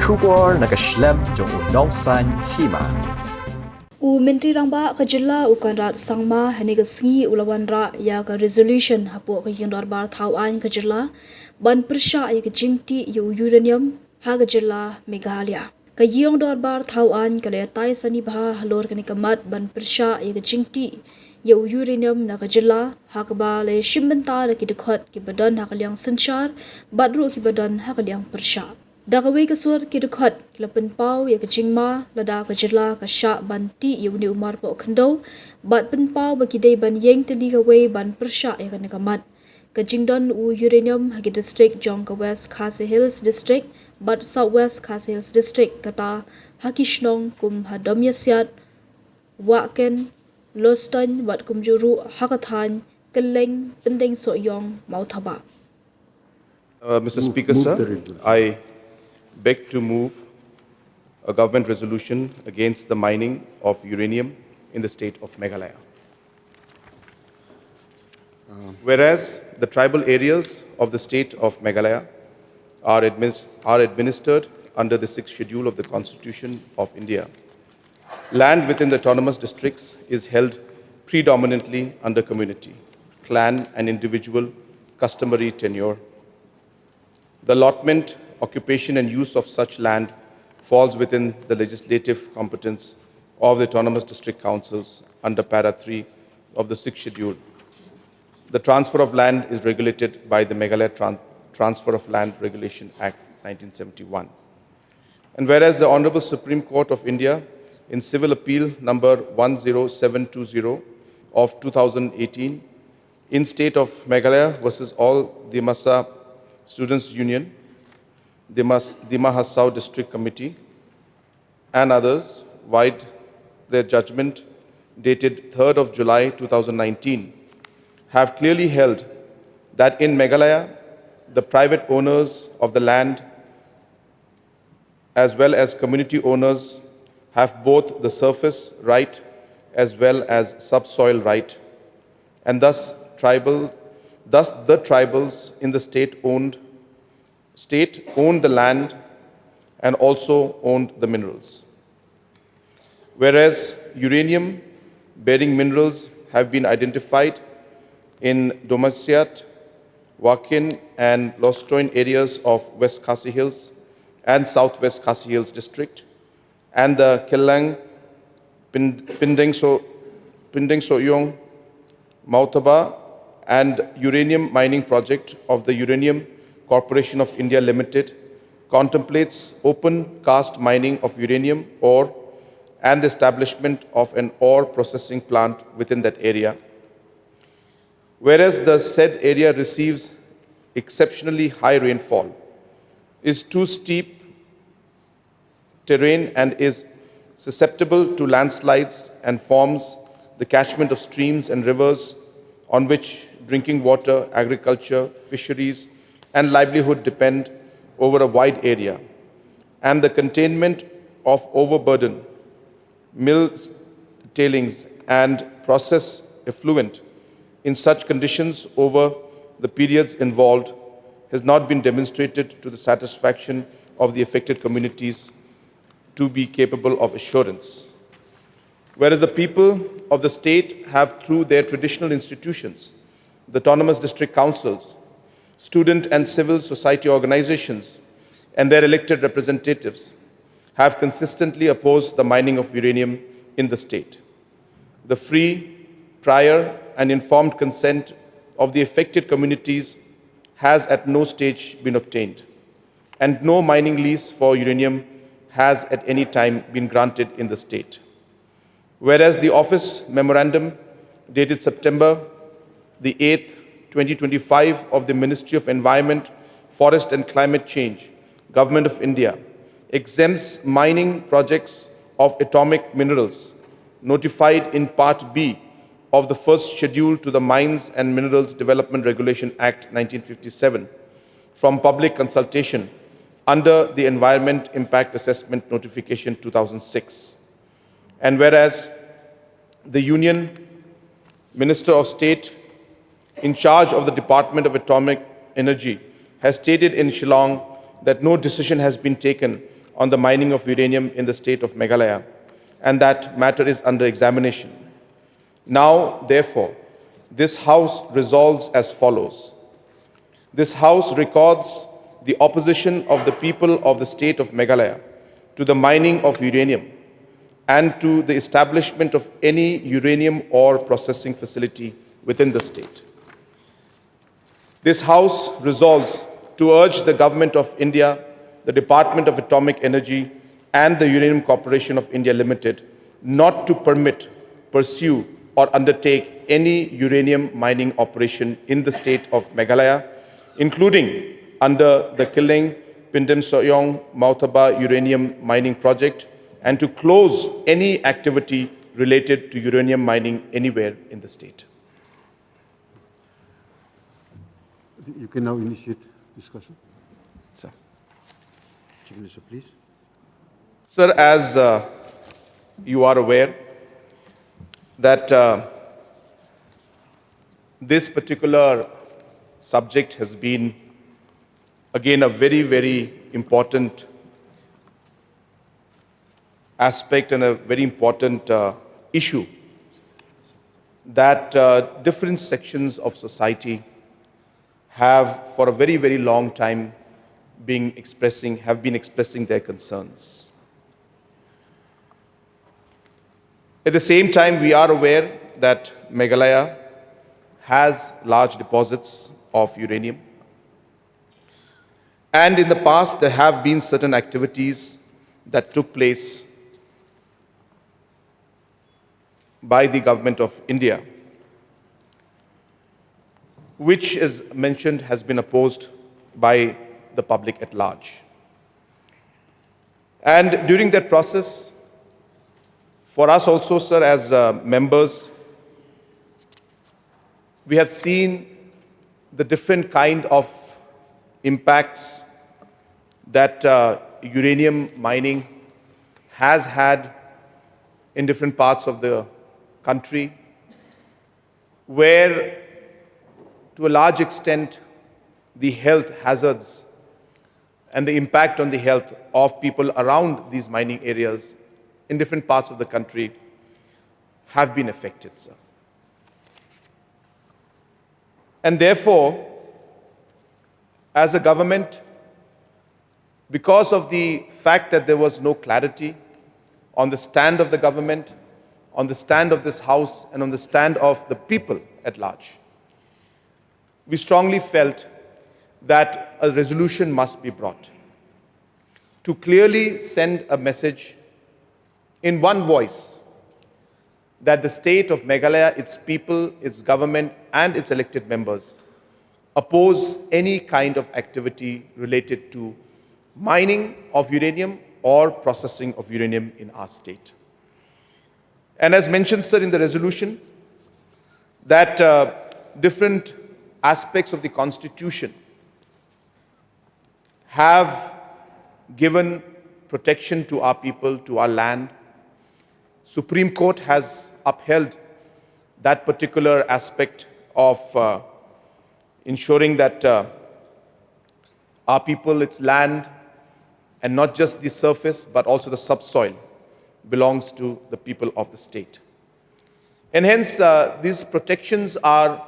Shubor nakaslem jong unongsan Hima. Menteri Rangba ka jilla ukanrat sangma hani ka singi ulawanra ya ka resolution hapo ka Ïingdorbar thawan ka jilla ban Pyrshah ya ka jingti yu uranium ha ka jilla Meghalaya. Ka Ïingdorbar thawan ka le tai sani bha halor ka ni kamat ban Pyrshah ya ka jingti yu uranium na ka jilla ha ka ba le shimbanta da ki dekhot ki badan ha ka liang sanchar badru ki badan ha ka liang Pyrshah. Dagaway kasur kidukhat kilapan pau ya kachingma lada kajila kasha banti yuni umar po kando bat penpau bakidai ban yeng teli kaway ban Pyrshah ya kanagamat kajingdon u uranium hagi district jong ka West Khasi Hills district bat South West Khasi Hills district kata hakishnong kum hadom yasyat waken loston bat kumjuru hakathan keleng pendeng soyong mauthaba. Mr. Speaker, sir, I beg to move a government resolution against the mining of uranium in the state of Meghalaya. Whereas the tribal areas of the state of Meghalaya are administered under the 6th schedule of the Constitution of India, land within the autonomous districts is held predominantly under community, clan and individual customary tenure. The allotment, occupation and use of such land falls within the legislative competence of the autonomous district councils under para 3 of the 6th schedule. The transfer of land is regulated by the Meghalaya Transfer of Land Regulation Act 1971. And whereas the Honorable Supreme Court of India in Civil Appeal number 10720 of 2018 in state of Meghalaya versus all Dimasa Students' Union, Dima Hassau District Committee, and others, wide their judgment dated 3rd of July 2019, have clearly held that in Meghalaya, the private owners of the land as well as community owners have both the surface right as well as subsoil right, and thus the tribals in the state owned the land and also owned the minerals. Whereas uranium-bearing minerals have been identified in Domasiat, Wakin and Lostoin areas of West Khasi Hills and Southwest Khasi Hills district, and the Kelang, Pdiang Soyong, Mautaba and uranium mining project of the Uranium Corporation of India Limited contemplates open cast mining of uranium ore and the establishment of an ore processing plant within that area. Whereas the said area receives exceptionally high rainfall, is too steep terrain and is susceptible to landslides and forms the catchment of streams and rivers on which drinking water, agriculture, fisheries, and livelihood depend over a wide area, and the containment of overburden, mill tailings, and process effluent in such conditions over the periods involved has not been demonstrated to the satisfaction of the affected communities to be capable of assurance. Whereas the people of the state have, through their traditional institutions, the autonomous district councils, student and civil society organizations, and their elected representatives, have consistently opposed the mining of uranium in the state. The free, prior, and informed consent of the affected communities has at no stage been obtained, and no mining lease for uranium has at any time been granted in the state. Whereas the office memorandum dated September the 8th, 2025 of the Ministry of Environment, Forest and Climate Change, Government of India, exempts mining projects of atomic minerals notified in Part B of the first schedule to the Mines and Minerals Development Regulation Act 1957 from public consultation under the Environment Impact Assessment Notification 2006. And whereas the Union Minister of State in charge of the Department of Atomic Energy has stated in Shillong that no decision has been taken on the mining of uranium in the state of Meghalaya, and that matter is under examination. Now, therefore, this House resolves as follows. This House records the opposition of the people of the state of Meghalaya to the mining of uranium and to the establishment of any uranium ore processing facility within the state. This House resolves to urge the Government of India, the Department of Atomic Energy, and the Uranium Corporation of India Limited not to permit, pursue, or undertake any uranium mining operation in the state of Meghalaya, including under the Pdiang Mautaba uranium mining project, and to close any activity related to uranium mining anywhere in the state. You can now initiate discussion. Sir. Chief Minister, please. Sir, as you are aware that this particular subject has been, again, a very, very important aspect and a very important issue that different sections of society have for a very, very long time have been expressing their concerns. At the same time, we are aware that Meghalaya has large deposits of uranium. And in the past, there have been certain activities that took place by the Government of India, which, as mentioned, has been opposed by the public at large. And during that process, for us also, sir, as members, we have seen the different kind of impacts that uranium mining has had in different parts of the country, where to a large extent the health hazards and the impact on the health of people around these mining areas in different parts of the country have been affected, sir. And therefore, as a government, because of the fact that there was no clarity on the stand of the government, on the stand of this House, and on the stand of the people at large, we strongly felt that a resolution must be brought to clearly send a message in one voice that the state of Meghalaya, its people, its government, and its elected members oppose any kind of activity related to mining of uranium or processing of uranium in our state. And as mentioned, sir, in the resolution, that different aspects of the Constitution have given protection to our people, to our land. Supreme Court has upheld that particular aspect of ensuring that our people, its land, and not just the surface, but also the subsoil, belongs to the people of the state. And hence, these protections are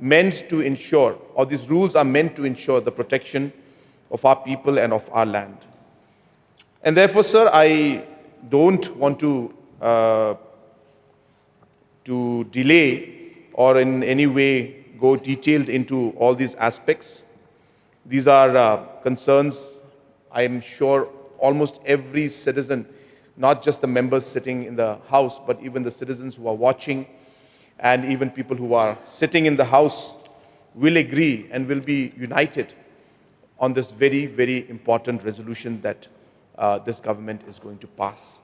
meant to ensure, or these rules are meant to ensure the protection of our people and of our land. And therefore, sir, I don't want to delay or in any way go detailed into all these aspects. These are concerns, I am sure, almost every citizen, not just the members sitting in the House, but even the citizens who are watching and even people who are sitting in the House will agree and will be united on this very, very important resolution that this government is going to pass.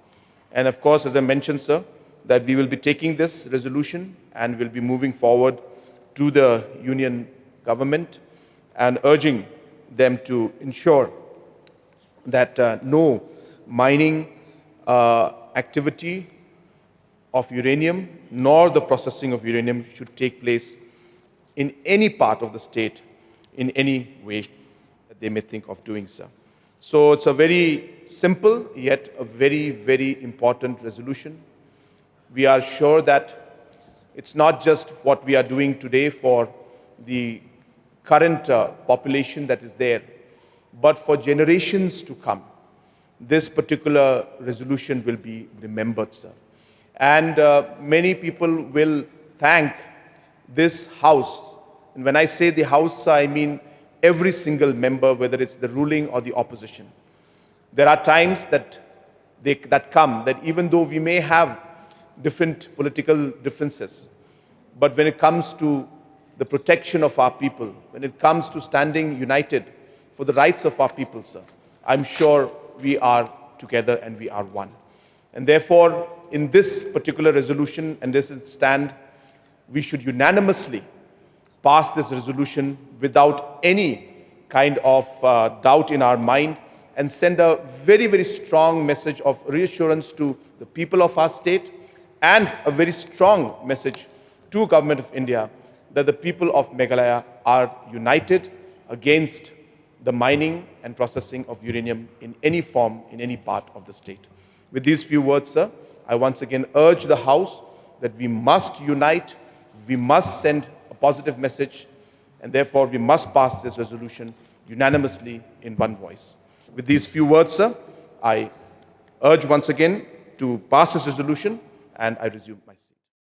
And of course, as I mentioned, sir, that we will be taking this resolution and will be moving forward to the union government and urging them to ensure that no mining activity of uranium nor the processing of uranium should take place in any part of the state in any way that they may think of doing so. So it's a very simple yet a very, very important resolution. We are sure that it's not just what we are doing today for the current population that is there, but for generations to come. This particular resolution will be remembered, sir. And many people will thank this House. And when I say the House, I mean every single member, whether it's the ruling or the opposition. There are times that come that even though we may have different political differences, but when it comes to the protection of our people, when it comes to standing united for the rights of our people, sir, I'm sure we are together and we are one. And therefore, in this particular resolution and this stand, we should unanimously pass this resolution without any kind of doubt in our mind and send a very, very strong message of reassurance to the people of our state and a very strong message to Government of India that the people of Meghalaya are united against the mining and processing of uranium in any form, in any part of the state. With these few words, sir, I once again urge the House that we must unite, we must send a positive message, and therefore we must pass this resolution unanimously in one voice. With these few words, sir, I urge once again to pass this resolution, and I resume my seat.